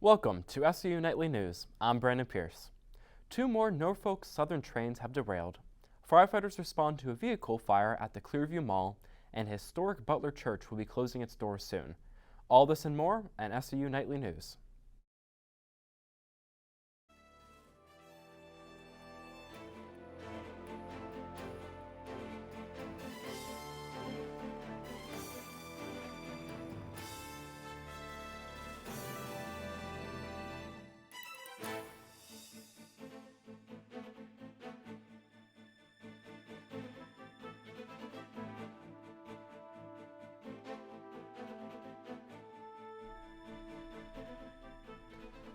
Welcome to SRU Nightly News. I'm Brandon Pierce. Two more Norfolk Southern trains have derailed. Firefighters respond to a vehicle fire at the Clearview Mall, and historic Butler Church will be closing its doors soon. All this and more on SRU Nightly News.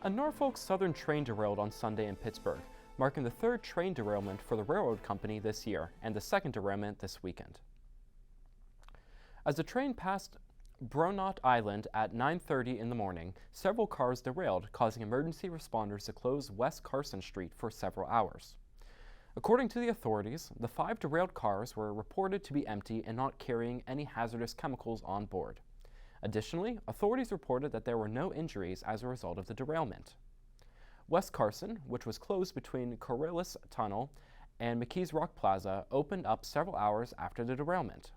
A Norfolk Southern train derailed on Sunday in Pittsburgh, marking the third train derailment for the railroad company this year and the second derailment this weekend. As the train passed Bronot Island at 9:30 in the morning, several cars derailed, causing emergency responders to close West Carson Street for several hours. According to the authorities, the 5 derailed cars were reported to be empty and not carrying any hazardous chemicals on board. Additionally, authorities reported that there were no injuries as a result of the derailment. West Carson, which was closed between Coryllis Tunnel and McKees Rock Plaza, opened up several hours after the derailment.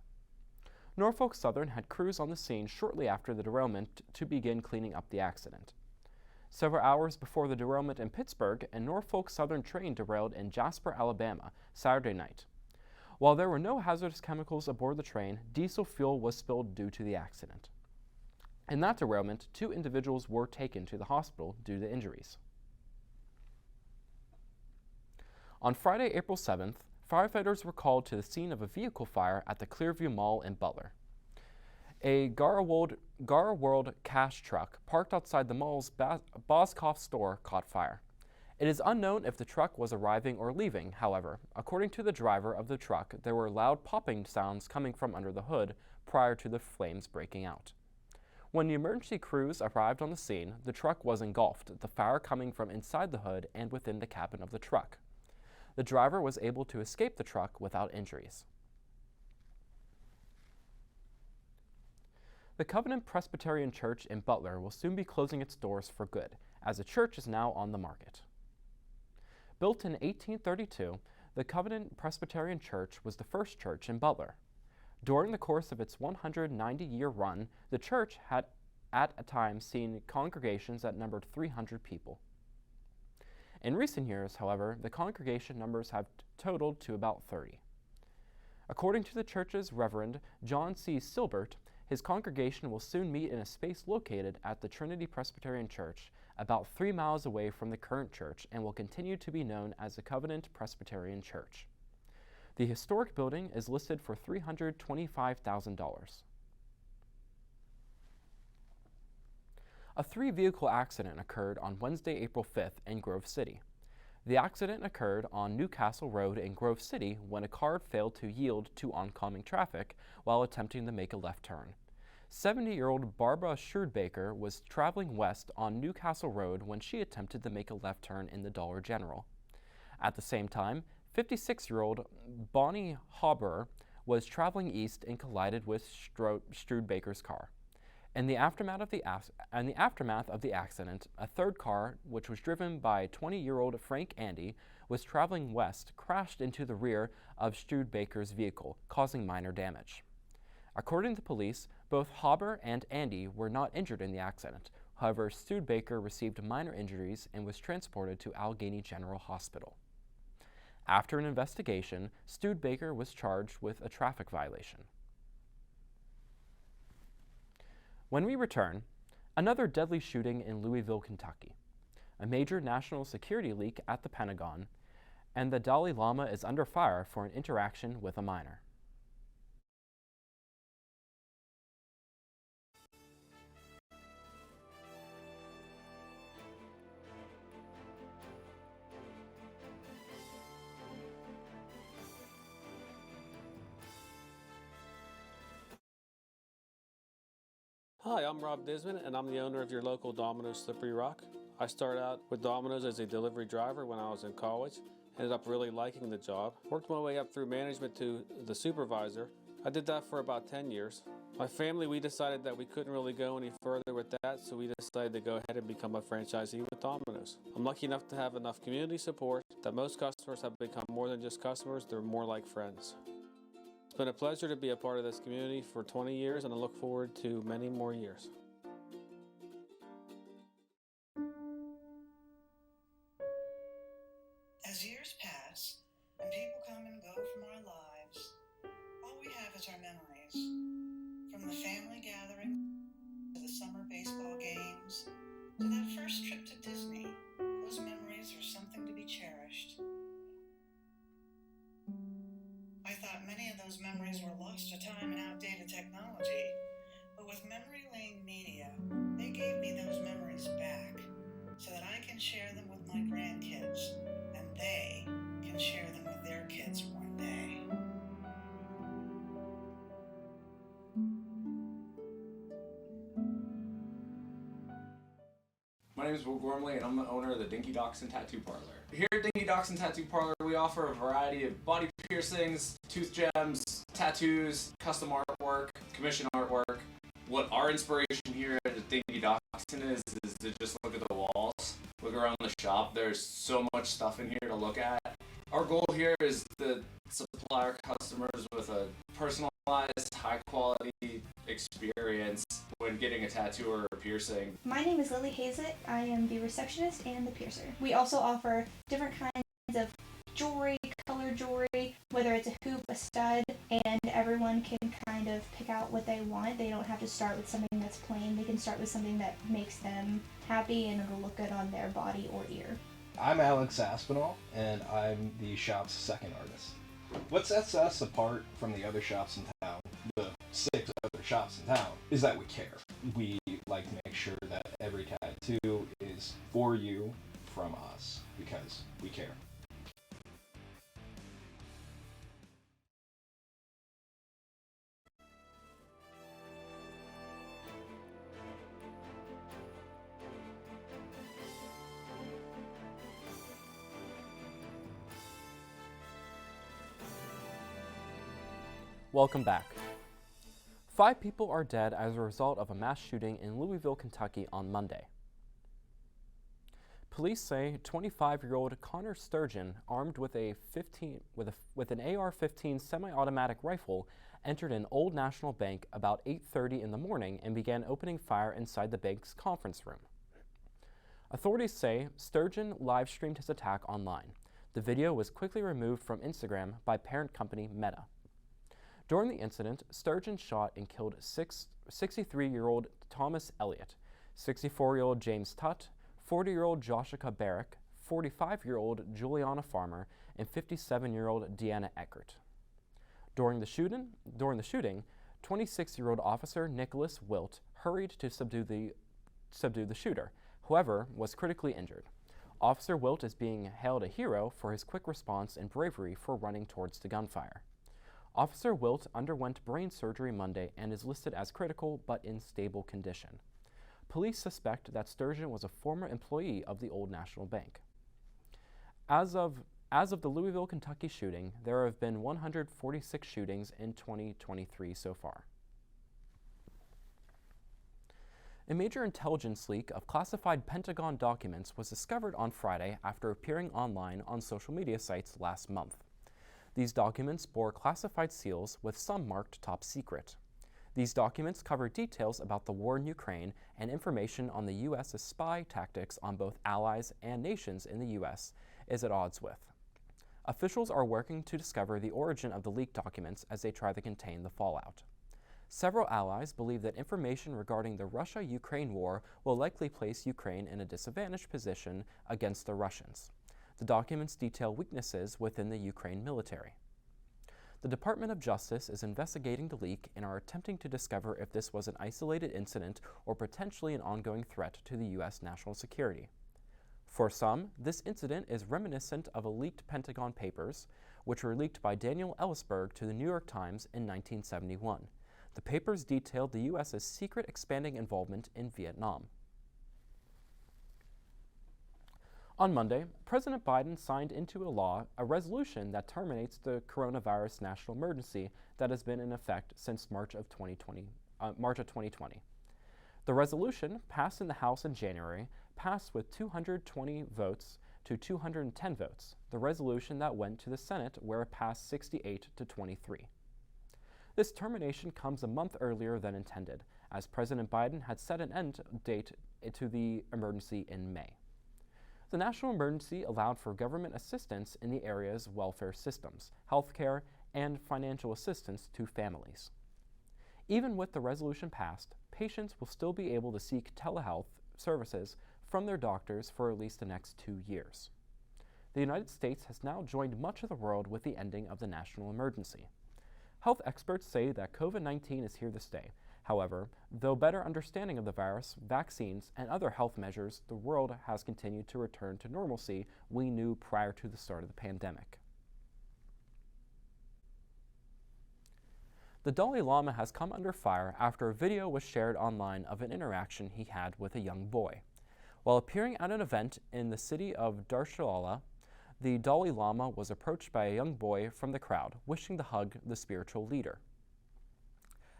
Norfolk Southern had crews on the scene shortly after the derailment to begin cleaning up the accident. Several hours before the derailment in Pittsburgh, a Norfolk Southern train derailed in Jasper, Alabama, Saturday night. While there were no hazardous chemicals aboard the train, diesel fuel was spilled due to the accident. In that derailment, 2 individuals were taken to the hospital due to injuries. On Friday, April 7th, firefighters were called to the scene of a vehicle fire at the Clearview Mall in Butler. A World cash truck parked outside the mall's Boskoff store caught fire. It is unknown if the truck was arriving or leaving, however. According to the driver of the truck, there were loud popping sounds coming from under the hood prior to the flames breaking out. When the emergency crews arrived on the scene, the truck was engulfed, the fire coming from inside the hood and within the cabin of the truck. The driver was able to escape the truck without injuries. The Covenant Presbyterian Church in Butler will soon be closing its doors for good, as the church is now on the market. Built in 1832, the Covenant Presbyterian Church was the first church in Butler. During the course of its 190-year run, the church had at a time seen congregations that numbered 300 people. In recent years, however, the congregation numbers have totaled to about 30. According to the church's Reverend John C. Silbert, his congregation will soon meet in a space located at the Trinity Presbyterian Church, about 3 miles away from the current church, and will continue to be known as the Covenant Presbyterian Church. The historic building is listed for $325,000. A 3-vehicle accident occurred on Wednesday, April 5th in Grove City. The accident occurred on Newcastle Road in Grove City when a car failed to yield to oncoming traffic while attempting to make a left turn. 70-year-old Barbara Schudebaker was traveling west on Newcastle Road when she attempted to make a left turn in the Dollar General. At the same time, 56-year-old Bonnie Hauber was traveling east and collided with Studebaker's car. In the aftermath of the accident, a third car, which was driven by 20-year-old Frank Andy, was traveling west, crashed into the rear of Studebaker's vehicle, causing minor damage. According to police, both Hauber and Andy were not injured in the accident. However, Studebaker received minor injuries and was transported to Allegheny General Hospital. After an investigation, Studebaker was charged with a traffic violation. When we return, another deadly shooting in Louisville, Kentucky, a major national security leak at the Pentagon, and the Dalai Lama is under fire for an interaction with a minor. Hi, I'm Rob Disman, and I'm the owner of your local Domino's Slippery Rock. I started out with Domino's as a delivery driver when I was in college. Ended up really liking the job. Worked my way up through management to the supervisor, I did that for about 10 years. My family, we decided that we couldn't really go any further with that, so we decided to go ahead and become a franchisee with Domino's. I'm lucky enough to have enough community support that most customers have become more than just customers, they're more like friends. It's been a pleasure to be a part of this community for 20 years, and I look forward to many more years. As years pass and people come and go from our lives, all we have is our memories. From the family gathering to the summer baseball games to that first trip to Disney, those memories are something to be cherished. I thought many of those memories were lost to time and outdated technology, but with Memory Lane Media, they gave me those memories back so that I can share them with my grandkids, and they can share them with their kids one day. My name is Will Gormley, and I'm the owner of the Dinky Dachshund Tattoo Parlor. Here at Dinky Dachshund Tattoo Parlor, we offer a variety of body piercings, tooth gems, tattoos, custom artwork, commission artwork. What our inspiration here at the Dinky Dachshund is to just look at the walls, look around the shop. There's so much stuff in here to look at. Our goal here is to supply our customers with a personalized, high-quality experience when getting a tattoo or a piercing. My name is Lily Hazlett. I am the receptionist and the piercer. We also offer different kinds of jewelry, color jewelry, whether it's a hoop, a stud, and everyone can kind of pick out what they want. They don't have to start with something that's plain. They can start with something that makes them happy and it'll look good on their body or ear. I'm Alex Aspinall, and I'm the shop's second artist. What sets us apart from the other shops in town, the 6 other shops in town, is that we care. We like to make sure that every tattoo is for you from us, because we care. Welcome back. 5 people are dead as a result of a mass shooting in Louisville, Kentucky on Monday. Police say 25-year-old Connor Sturgeon, armed with an AR-15 semi-automatic rifle, entered an Old National Bank about 8:30 in the morning and began opening fire inside the bank's conference room. Authorities say Sturgeon live-streamed his attack online. The video was quickly removed from Instagram by parent company Meta. During the incident, Sturgeon shot and killed 63-year-old Thomas Elliott, 64-year-old James Tutt, 40-year-old Joshua Barrick, 45-year-old Juliana Farmer, and 57-year-old Deanna Eckert. During the shooting, 26-year-old officer Nicholas Wilt hurried to subdue the shooter, however, was critically injured. Officer Wilt is being hailed a hero for his quick response and bravery for running towards the gunfire. Officer Wilt underwent brain surgery Monday and is listed as critical but in stable condition. Police suspect that Sturgeon was a former employee of the Old National Bank. As of the Louisville, Kentucky shooting, there have been 146 shootings in 2023 so far. A major intelligence leak of classified Pentagon documents was discovered on Friday after appearing online on social media sites last month. These documents bore classified seals with some marked top secret. These documents cover details about the war in Ukraine and information on the U.S.'s spy tactics on both allies and nations in the U.S. is at odds with. Officials are working to discover the origin of the leaked documents as they try to contain the fallout. Several allies believe that information regarding the Russia-Ukraine war will likely place Ukraine in a disadvantaged position against the Russians. The documents detail weaknesses within the Ukraine military. The Department of Justice is investigating the leak and are attempting to discover if this was an isolated incident or potentially an ongoing threat to the U.S. national security. For some, this incident is reminiscent of a leaked Pentagon papers, which were leaked by Daniel Ellsberg to the New York Times in 1971. The papers detailed the U.S.'s secret expanding involvement in Vietnam. On Monday, President Biden signed into law a resolution that terminates the coronavirus national emergency that has been in effect since March of 2020. The resolution, passed in the House in January, passed with 220 votes to 210 votes, the resolution that went to the Senate where it passed 68 to 23. This termination comes a month earlier than intended, as President Biden had set an end date to the emergency in May. The national emergency allowed for government assistance in the area's welfare systems, healthcare, and financial assistance to families. Even with the resolution passed, patients will still be able to seek telehealth services from their doctors for at least the next 2 years. The United States has now joined much of the world with the ending of the national emergency. Health experts say that COVID-19 is here to stay. However, though better understanding of the virus, vaccines, and other health measures, the world has continued to return to normalcy we knew prior to the start of the pandemic. The Dalai Lama has come under fire after a video was shared online of an interaction he had with a young boy. While appearing at an event in the city of Dharamshala, the Dalai Lama was approached by a young boy from the crowd, wishing to hug the spiritual leader.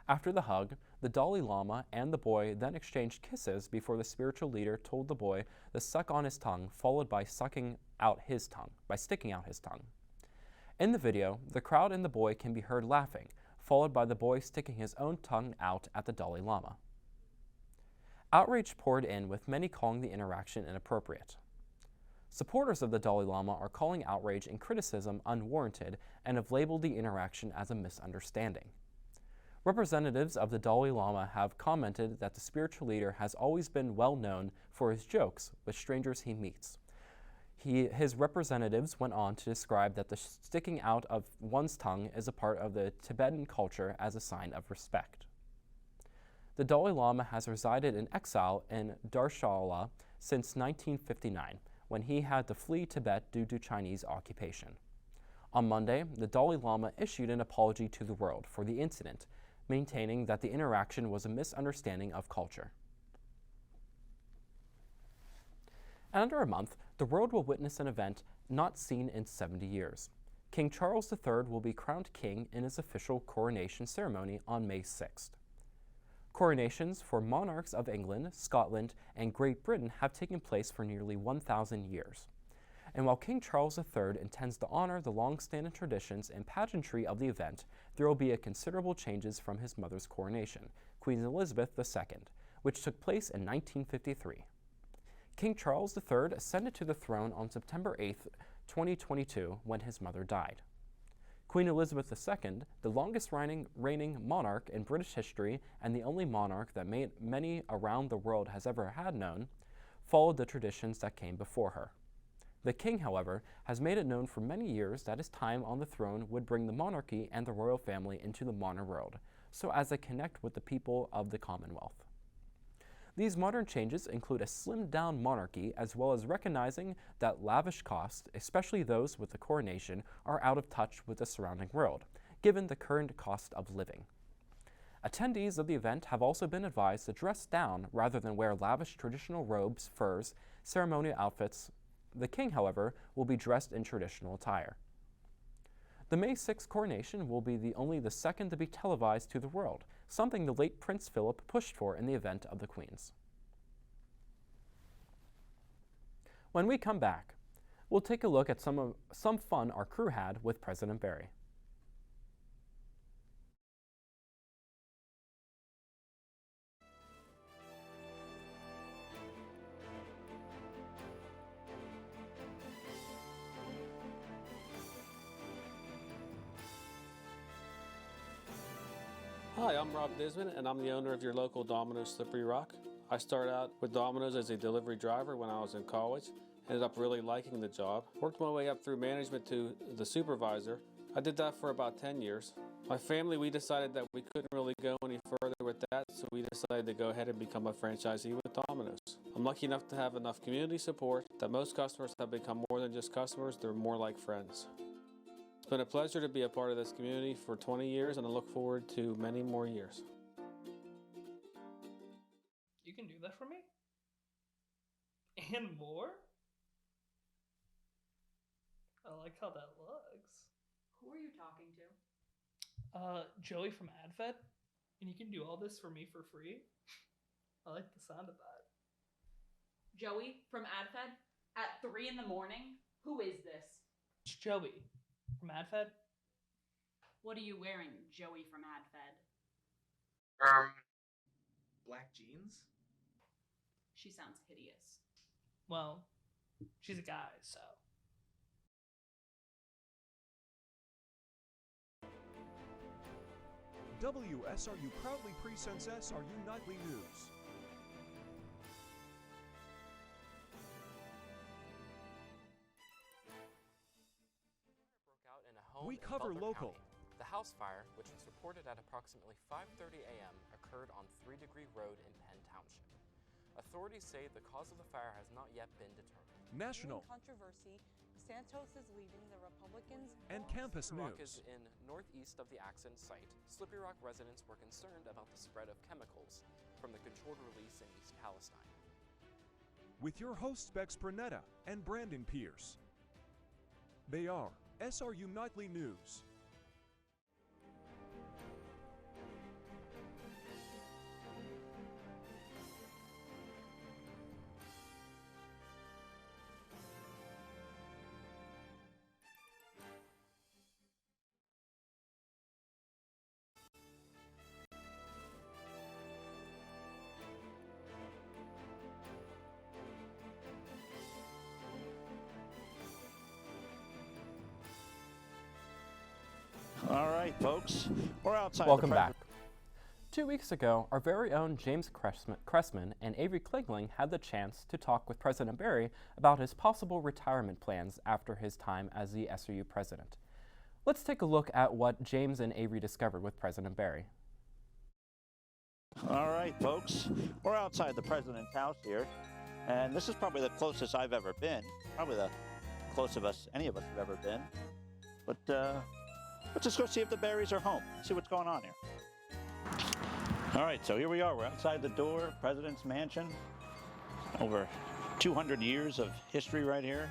After the hug, the Dalai Lama and the boy then exchanged kisses before the spiritual leader told the boy to suck on his tongue, followed by sticking out his tongue. In the video, the crowd and the boy can be heard laughing, followed by the boy sticking his own tongue out at the Dalai Lama. Outrage poured in, with many calling the interaction inappropriate. Supporters of the Dalai Lama are calling outrage and criticism unwarranted and have labeled the interaction as a misunderstanding. Representatives of the Dalai Lama have commented that the spiritual leader has always been well known for his jokes with strangers he meets. His representatives went on to describe that the sticking out of one's tongue is a part of the Tibetan culture as a sign of respect. The Dalai Lama has resided in exile in Dharamshala since 1959, when he had to flee Tibet due to Chinese occupation. On Monday, the Dalai Lama issued an apology to the world for the incident, maintaining that the interaction was a misunderstanding of culture. In under a month, the world will witness an event not seen in 70 years. King Charles III will be crowned king in his official coronation ceremony on May 6th. Coronations for monarchs of England, Scotland, and Great Britain have taken place for nearly 1,000 years. And while King Charles III intends to honor the long-standing traditions and pageantry of the event, there will be considerable changes from his mother's coronation, Queen Elizabeth II, which took place in 1953. King Charles III ascended to the throne on September 8, 2022, when his mother died. Queen Elizabeth II, the longest reigning monarch in British history and the only monarch that many around the world has ever had known, followed the traditions that came before her. The king, however, has made it known for many years that his time on the throne would bring the monarchy and the royal family into the modern world, so as to connect with the people of the Commonwealth. These modern changes include a slimmed-down monarchy, as well as recognizing that lavish costs, especially those with the coronation, are out of touch with the surrounding world, given the current cost of living. Attendees of the event have also been advised to dress down rather than wear lavish traditional robes, furs, ceremonial outfits. The king, however, will be dressed in traditional attire. The May 6th coronation will be only the second to be televised to the world, something the late Prince Philip pushed for in the event of the Queen's. When we come back, we'll take a look at some fun our crew had with President Barry. Hi, I'm Rob Disman, and I'm the owner of your local Domino's Slippery Rock. I started out with Domino's as a delivery driver when I was in college. Ended up really liking the job. Worked my way up through management to the supervisor. I did that for about 10 years. My family, we decided that we couldn't really go any further with that, so we decided to go ahead and become a franchisee with Domino's. I'm lucky enough to have enough community support that most customers have become more than just customers, they're more like friends. It's been a pleasure to be a part of this community for 20 years, and I look forward to many more years. You can do that for me? And more? I like how that looks. Who are you talking to? Joey from AdFed. And you can do all this for me for free? I like the sound of that. Joey from AdFed? At 3 in the morning? Who is this? It's Joey from AdFed. What are you wearing, Joey from AdFed? Black jeans? She sounds hideous. Well, she's a guy, so. WSRU proudly presents SRU Nightly News. Broke out in a home We in cover Butler local. County. The house fire, which was reported at approximately 5:30 a.m., occurred on 3 Degree Road in Penn Township. Authorities say the cause of the fire has not yet been determined. National Controversy. Santos is leaving the Republicans. and campus Slippery Rock news. is in northeast of the accident site. Slippery Rock residents were concerned about the spread of chemicals from the controlled release in East Palestine. With your hosts Bex Brunetta and Brandon Pierce. They are SRU Nightly News. All right, folks, we're outside. Welcome back. 2 weeks ago, our very own James Cressman and Avery Klingling had the chance to talk with President Barry about his possible retirement plans after his time as the SRU president. Let's take a look at what James and Avery discovered with President Barry. All right, folks, we're outside the president's house here, and this is probably the closest I've ever been. Probably the closest any of us have ever been. But let's just go see if the Barrys are home. See what's going on here. All right, so here we are. We're outside the door, President's Mansion. Over 200 years of history right here.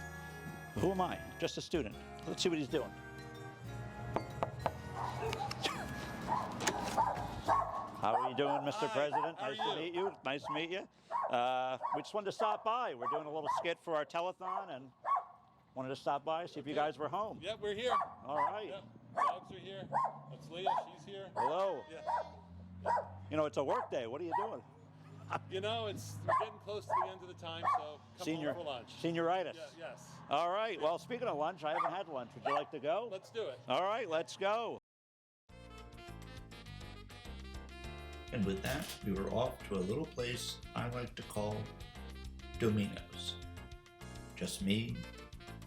Who am I? Just a student. Let's see what he's doing. How are you doing, Mr. President? Nice to meet you. Nice to meet you. We just wanted to stop by. We're doing a little skit for our telethon and wanted to stop by, see if you guys were home. Yep, we're here. All right. Yep. Dogs are here. That's Leah. She's here. Hello. Yeah. You know, it's a work day. What are you doing? You know, we're getting close to the end of the time, so come home for lunch. Senioritis. Yeah, yes. All right. Well, speaking of lunch, I haven't had lunch. Would you like to go? Let's do it. All right, let's go. And with that, we were off to a little place I like to call Domino's. Just me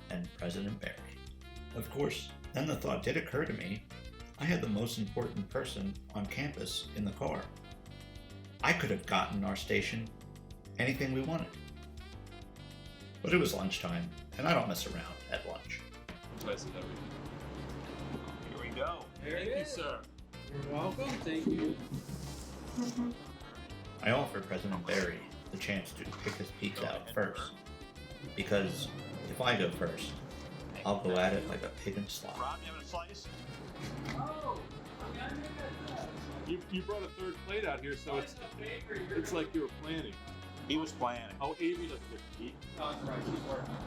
and President Barry. Of course, then the thought did occur to me, I had the most important person on campus in the car. I could have gotten our station anything we wanted. But it was lunchtime, and I don't mess around at lunch. Nice and everything. Here we go. Thank you, sir. You're welcome. Thank you. I offered President Barry the chance to pick his pizza out first, because if I go first, I'll go at it like a pig in slop. Rob, you having a slice? Oh, You brought a third plate out here, so it's like you were planning. He was planning. Oh, Avery doesn't get to eat. no, that's right.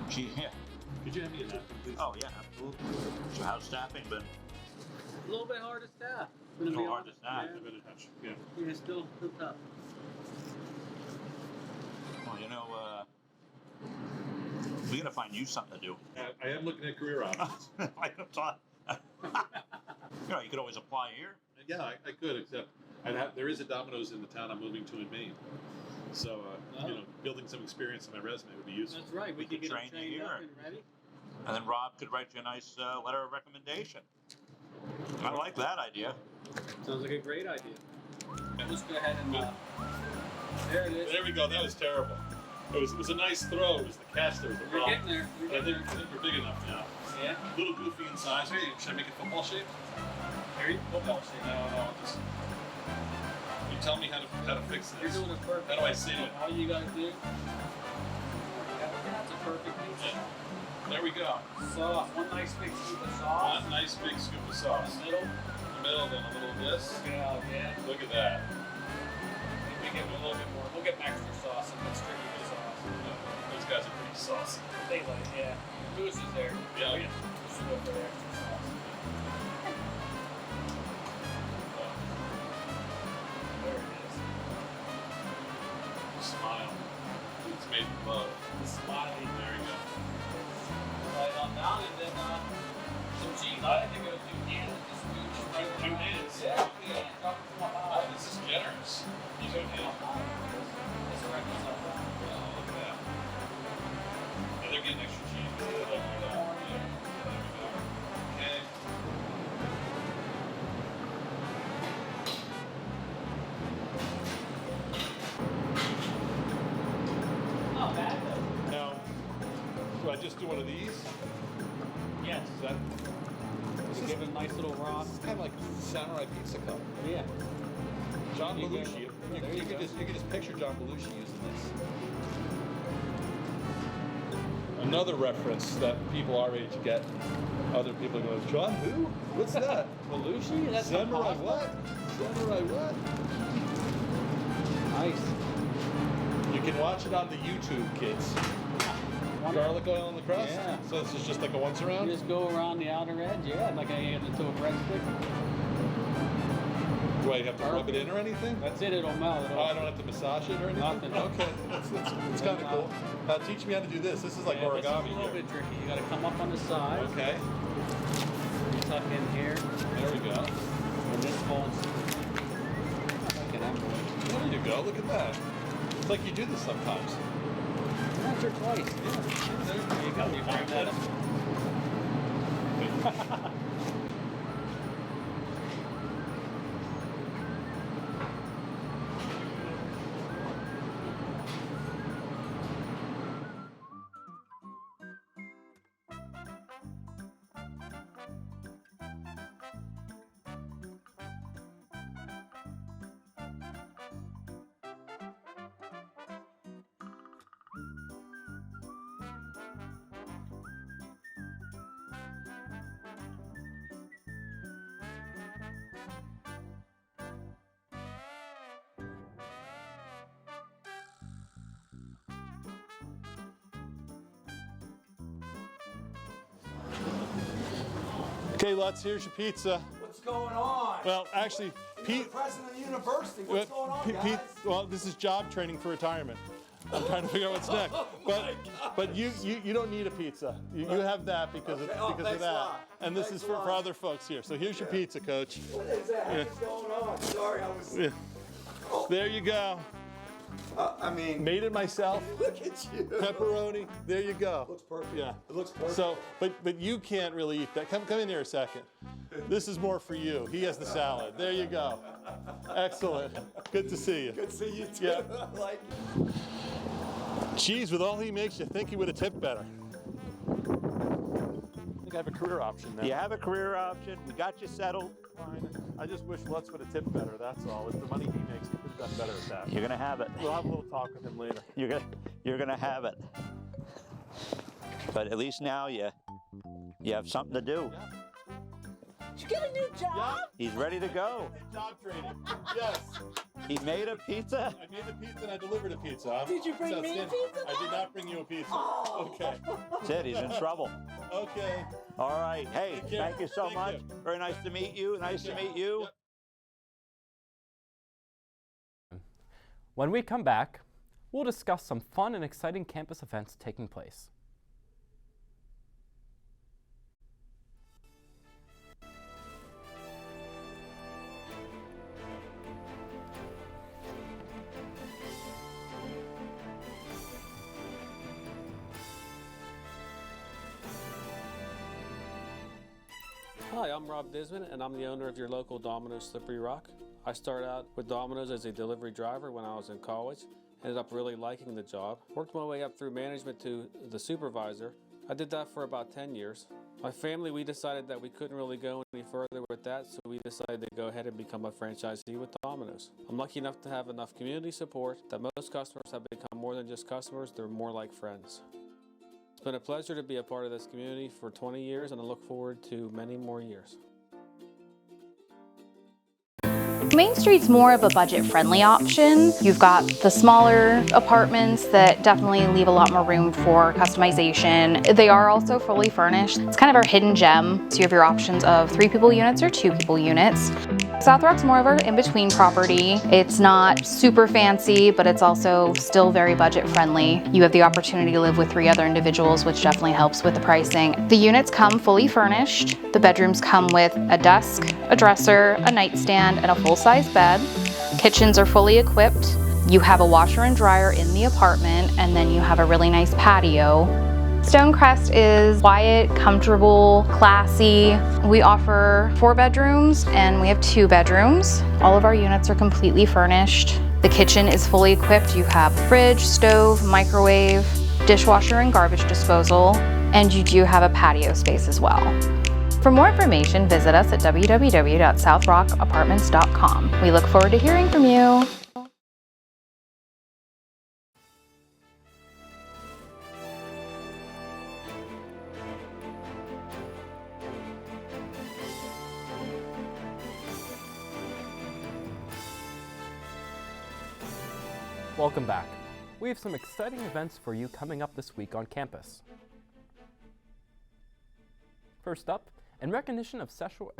She's working. Yeah. Could you hand me a napkin, please? Oh, yeah, absolutely. So how's staffing been? A little bit hard to staff. A little hard to staff. Yeah. Yeah, still tough. Well, you know, we gotta find you something to do. I am looking at career options. You know, you could always apply here. Yeah, I could, except there is a Domino's in the town I'm moving to in Maine. So, you know, building some experience in my resume would be usul. That's right. We could get train you trained here. up and ready. And then Rob could write you a nice letter of recommendation. I like that idea. Sounds like a great idea. Let's go ahead and there it is. There we go. That was terrible. It was a nice throw. It was the catch that was the We're problem. getting there. I think we're big enough now. Yeah. A little goofy in size. Should I make it football shape? Harry, football shape. No. Just you tell me how to fix this. You're doing it perfect. How do I see it? All you gotta do. That's a perfect pizza. Yeah. There we go. go. Sauce. One nice big scoop of sauce. One nice big scoop of sauce. In the middle. In the middle, then a little of this. Yeah, yeah. Look at that. Maybe give it a little bit more. We'll get extra sauce and mix straight with sauce. Those guys are pretty saucy. They like, yeah. Goose is there. Yeah. Just go for the extra sauce. There it is. Smile. It's made with love. Smiley. There you go. Right on down, and then some cheese. I think it was 2 cans. Just right 2 cans? Yeah, 2 cans. Drop it to my Oh, mouth. this is generous. You go ahead. It's a regular stuff. Oh, look at that. Yeah, they're getting extra cheese. There we go. Okay. Not bad though. Now, do I just do one of these? Yes. Is that? Just give it a nice little rock. It's kind of like a samurai pizza cup. Yeah. John You Belushi. go. You could just picture John Belushi using this. Another reference that people our age get. Other people go, John who? What's that? Belushi? That's Samurai what? Samurai what? Nice. You can watch it on the YouTube, kids. Garlic oil on the crust? Yeah. So this is just like a once You around? just go around the outer edge, yeah, like I get into a breadstick. Do I have to rub it in or anything? That's it, it'll melt. Oh, I don't have to massage it or anything? Nothing. Okay, it's kind of cool. Now teach me how to do this. This is like Yeah, this is origami a little here. bit tricky. You gotta come up on the side. Okay, Tuck in here. there we go. And this folds. Like an envelope. There you go, look at that. It's like you do this sometimes. Once or twice. Yeah. There you go. You bring that up. Okay, Lutz, here's your pizza. What's going on? Well, actually, You're Pete. the president of the university. What's going on, guys? Well, this is job training for retirement. I'm trying to figure out what's next. But you don't need a pizza. You have that because of thanks that. a lot. And this Thanks is a for lot. other folks here. So here's your pizza, Coach. What is that? Yeah. What's going on? Sorry, I was. Yeah. There you go. I mean, Made it myself. look at you. Pepperoni. There you go. Looks perfect. Yeah. It looks perfect. So, but you can't really eat that. Come in here a second. This is more for you. He has the salad. There you go. Excellent. Good to see you. Good to see you too. Yeah. I like it. Geez, with all he makes, you think he would have tipped better. I think I have a career option now. You have a career option. We got you settled. Fine. I just wish Lutz would have tipped better, that's all. With the money he makes, he could have done better at that. You're gonna have it. We'll have a little talk with him later. You're gonna have it. But at least now you have something to do. Yeah. Did you get a new job? Yeah. He's ready to go. Job training. Yes. He made a pizza. I made the pizza and I delivered a pizza. Did you bring It's me a outstanding. pizza I did now? not bring you a pizza. Oh. Okay. That's it. He's in trouble. Okay. All right. Hey, Take care. thank you so Thank much. you. Very nice to meet you. Nice to meet you. Yep. When we come back, we'll discuss some fun and exciting campus events taking place. Hi, I'm Rob Disman, and I'm the owner of your local Domino's Slippery Rock. I started out with Domino's as a delivery driver when I was in college. Ended up really liking the job. Worked my way up through management to the supervisor. I did that for about 10 years. My family, we decided that we couldn't really go any further with that, so we decided to go ahead and become a franchisee with Domino's. I'm lucky enough to have enough community support that most customers have become more than just customers, they're more like friends. been a pleasure to be a part of this community for 20 years, and I look forward to many more years. Main Street's more of a budget-friendly option. You've got the smaller apartments that definitely leave a lot more room for customization. They are also fully furnished. It's kind of our hidden gem. So you have your options of 3-people units or 2-people units. South Rock's more of our in-between property. It's not super fancy, but it's also still very budget-friendly. You have the opportunity to live with 3 other individuals, which definitely helps with the pricing. The units come fully furnished. The bedrooms come with a desk, a dresser, a nightstand, and a full-size bed. Kitchens are fully equipped. You have a washer and dryer in the apartment, and then you have a really nice patio. Stonecrest is quiet, comfortable, classy. We offer 4 bedrooms and we have 2 bedrooms. All of our units are completely furnished. The kitchen is fully equipped. You have fridge, stove, microwave, dishwasher and garbage disposal, and you do have a patio space as well. For more information, visit us at www.southrockapartments.com. We look forward to hearing from you. Welcome back. We have some exciting events for you coming up this week on campus. First up, in recognition of Sexual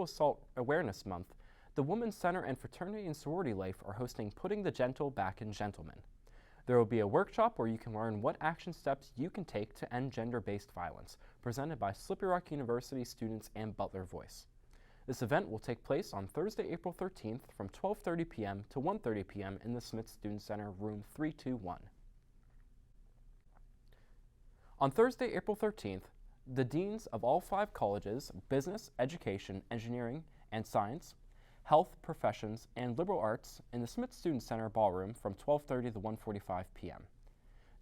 Assault Awareness Month, the Women's Center and Fraternity and Sorority Life are hosting Putting the Gentle Back in Gentlemen. There will be a workshop where you can learn what action steps you can take to end gender-based violence, presented by Slippery Rock University students and Butler Voice. This event will take place on Thursday, April 13th from 12:30 p.m. to 1:30 p.m. in the Smith Student Center, room 321. On Thursday, April 13th, the deans of all 5 colleges, business, education, engineering, and science, health, professions, and liberal arts in the Smith Student Center ballroom from 12:30 to 1:45 p.m.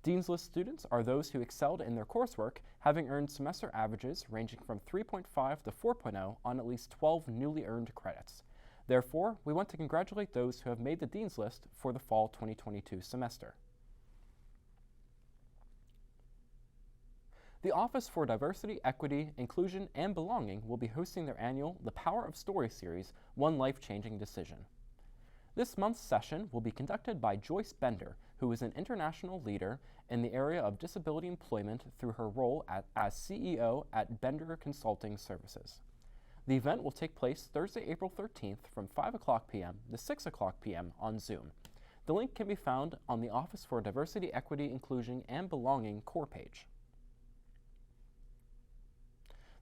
Dean's List students are those who excelled in their coursework, having earned semester averages ranging from 3.5 to 4.0 on at least 12 newly earned credits. Therefore, we want to congratulate those who have made the Dean's List for the fall 2022 semester. The Office for Diversity, Equity, Inclusion, and Belonging will be hosting their annual The Power of Story series, One Life-Changing Decision. This month's session will be conducted by Joyce Bender, who is an international leader in the area of disability employment through her role as CEO at Bender Consulting Services. The event will take place Thursday, April 13th from 5 o'clock p.m. to 6 o'clock p.m. on Zoom. The link can be found on the Office for Diversity, Equity, Inclusion, and Belonging core page.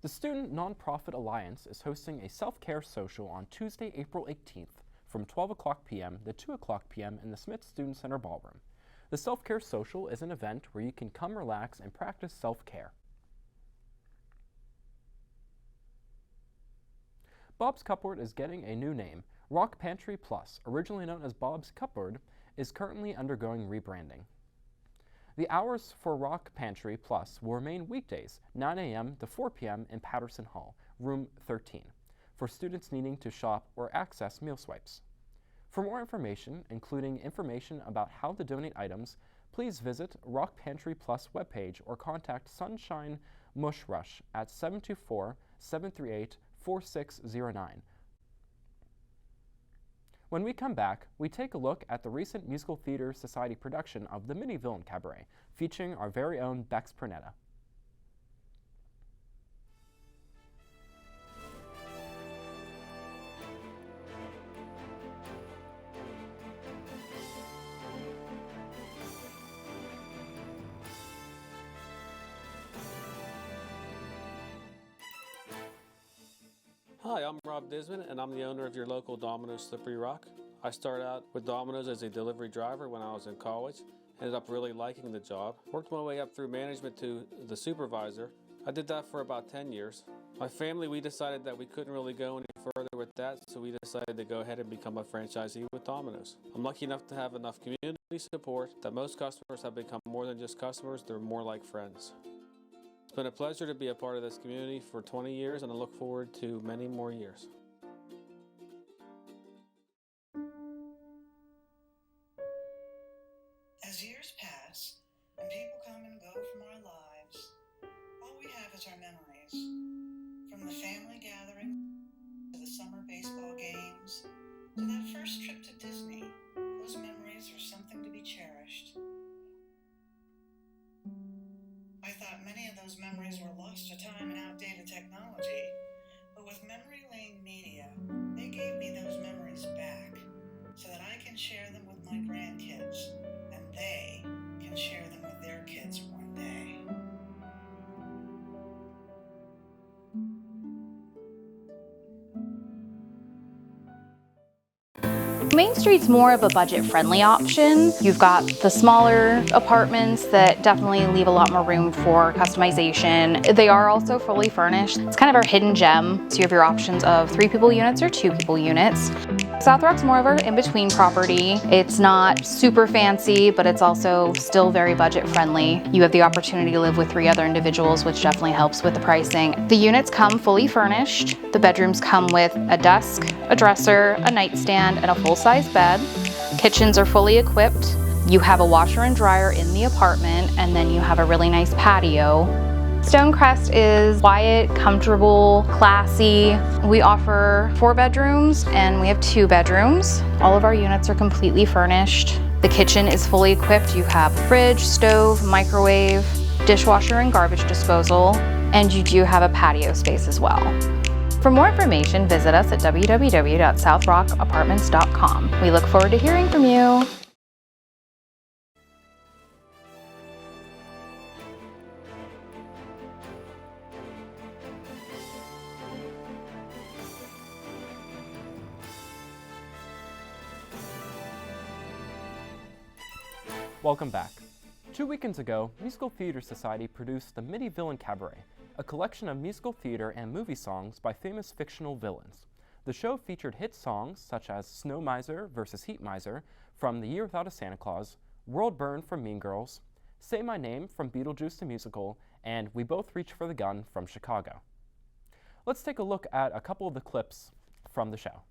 The Student Nonprofit Alliance is hosting a self-care social on Tuesday, April 18th from 12 o'clock p.m. to 2 o'clock p.m. in the Smith Student Center ballroom. The self-care social is an event where you can come relax and practice self-care. Bob's Cupboard is getting a new name. Rock Pantry Plus, originally known as Bob's Cupboard, is currently undergoing rebranding. The hours for Rock Pantry Plus will remain weekdays, 9 a.m. to 4 p.m. in Patterson Hall, room 13, for students needing to shop or access meal swipes. For more information, including information about how to donate items, please visit Rock Pantry Plus webpage or contact Sunshine Mush Rush at 724-738-4609. When we come back, we take a look at the recent Musical Theater Society production of The Mini Villain Cabaret, featuring our very own Bex Pernetta. Hi, I'm Rob Disman, and I'm the owner of your local Domino's Slippery Rock. I started out with Domino's as a delivery driver when I was in college. Ended up really liking the job. Worked my way up through management to the supervisor. I did that for about 10 years. My family, we decided that we couldn't really go any further with that, so we decided to go ahead and become a franchisee with Domino's. I'm lucky enough to have enough community support that most customers have become more than just customers, they're more like friends. It's been a pleasure to be a part of this community for 20 years, and I look forward to many more years. As years pass and people come and go from our lives, because our memories, from the family gathering to the summer baseball games to that first trip to Disney, those memories are something to be cherished. I thought many of those memories were lost to time and outdated technology, but with Memory Lane Media, they gave me those memories back so that I can share them with my grandkids, and they can share them with their kids one day. Main Street's more of a budget-friendly option. You've got the smaller apartments that definitely leave a lot more room for customization. They are also fully furnished. It's kind of our hidden gem. So you have your options of 3-people units or 2-people units. South Rock's more of our in-between property. It's not super fancy, but it's also still very budget-friendly. You have the opportunity to live with 3 other individuals, which definitely helps with the pricing. The units come fully furnished. The bedrooms come with a desk, a dresser, a nightstand, and a full-size bed. Kitchens are fully equipped. You have a washer and dryer in the apartment, and then you have a really nice patio. Stonecrest is quiet, comfortable, classy. We offer 4 bedrooms and we have 2 bedrooms. All of our units are completely furnished. The kitchen is fully equipped. You have fridge, stove, microwave, dishwasher and garbage disposal, and you do have a patio space as well. For more information, visit us at www.southrockapartments.com. We look forward to hearing from you. Welcome back. 2 weekends ago, Musical Theater Society produced the Mini Villain Cabaret, a collection of musical theater and movie songs by famous fictional villains. The show featured hit songs such as Snow Miser vs. Heat Miser from The Year Without a Santa Claus, World Burn from Mean Girls, Say My Name from Beetlejuice the Musical, and We Both Reach for the Gun from Chicago. Let's take a look at a couple of the clips from the show.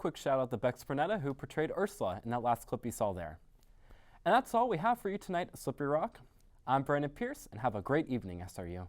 quick shout out to Bex Burnetta, who portrayed Ursula in that last clip you saw there. And that's all we have for you tonight at Slippery Rock. I'm Brandon Pierce, and have a great evening, SRU.